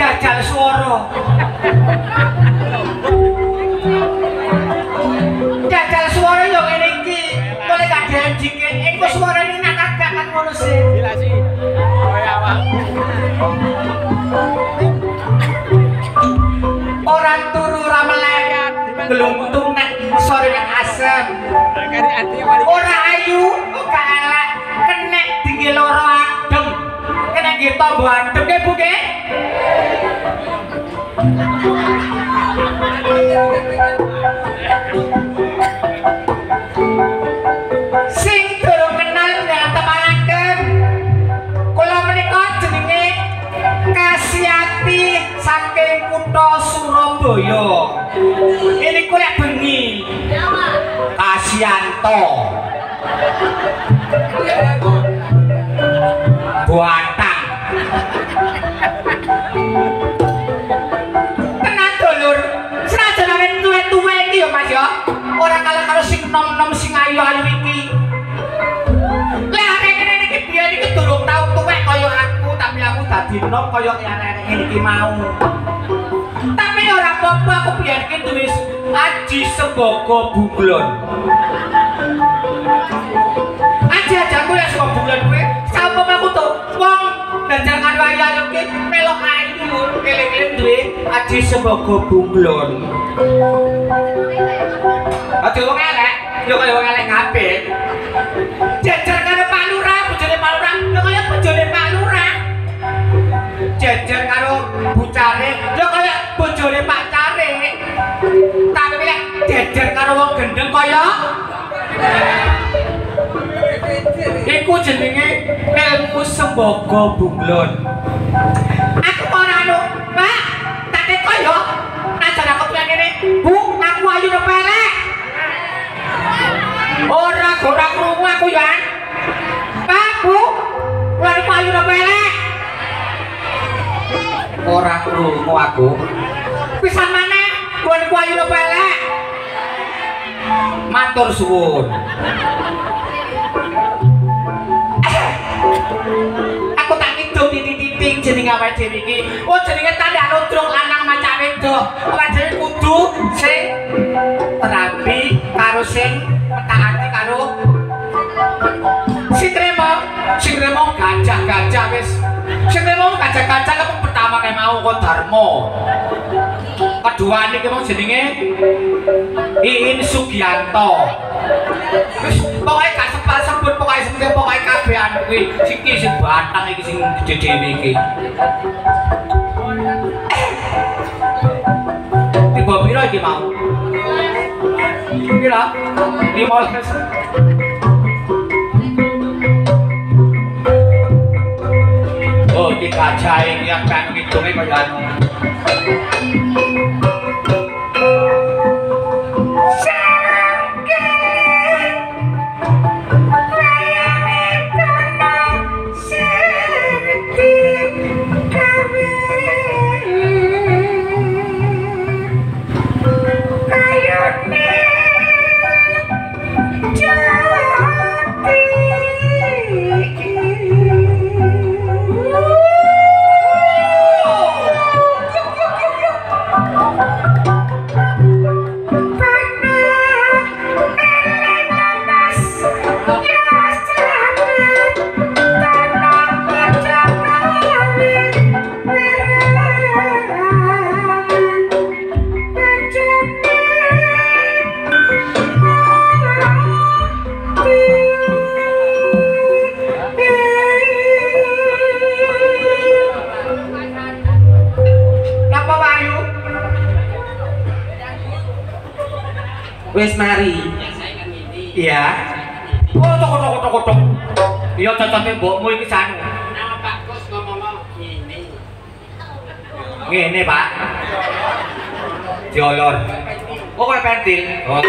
Jajal swara. Jajal swara yo ngene iki. Boleh gak dianjike. Iku suarane nak agak kan ngono sih. Gila sih. Kaya awak. Orang turu ra melek. Gluntung nek sore nek asem. Ora ayu, gak elek. Kenek dingi loro adem. Kenek nggih tombo adem nggih Bu nggih. Sing durung kenal ngatemaken. Kula menika jenenge Kasyati saking kutha Surabaya. Ini kulek bengi. Kasyanto. Buatang. Tenan dulur, senajan awet tuwe-tuwe iki ya Mas ya. Ora kalah karo sing nom-nom sing ayu-ayu iki. Lah arek kene iki biyen iki durung tau tuwek kaya aku, tapi aku dadi nom kaya arek ngene iki mau. Tapi ora apa-apa aku biyen iki tulis Aji Sembogo Bunglon. Aji aku ya Sembogo Bunglon kuwi, sapa aku tuh wong dandan karo ayu-ayu iki melok ayu, eling-eling duwe Aji Sembogo Bunglon. Aja wong elek, yo kaya wong elek kabeh. Jejer karo Pak Lurah, bojone Pak Lurah, yo kaya bojone Pak Lurah. Jejer karo bucare, yo kaya bojone Pak Care. Tapi lek jejer karo wong gendeng kaya iku jenenge ilmu Sembogo Bunglon. Aku ora anu, Pak. Tak kok yo. Najan aku bilang ngene, Bu, aku ayu napa elek? Ora krungu aku ya. Pak, Bu, kula niku ayu napa elek? Ora krungu aku. Pisan maneh, kula niku ayu napa elek? Matur suwun. Aku tak ngidung titik-titik jeneng awake dhewe iki. Oh jenenge tandha nudruk lanang maca wedok. Awake dhewe kudu sing terapi karo sing metaati karo sing tremo gajah-gajah wis. Sing tremo gajah-gajah kok pertama kae mau kok Darmo. Kedua niki mau jenenge Iin Sugianto. Wis pokoke gak sebut pokoke kabeh anu kuwi iki sing batang iki sing gedhe dhewe iki. Tiba pira iki mau? Pira? 15. Oh, iki gajah iki yang kan ngidunge kaya anu. Wes mari. Iya. Oh, tok. Iya cocoke mbokmu iki sanu. Nama Pak Kus ngomong ngene. Ngene, Pak. Diolor. Oh, kowe pentil. Oh.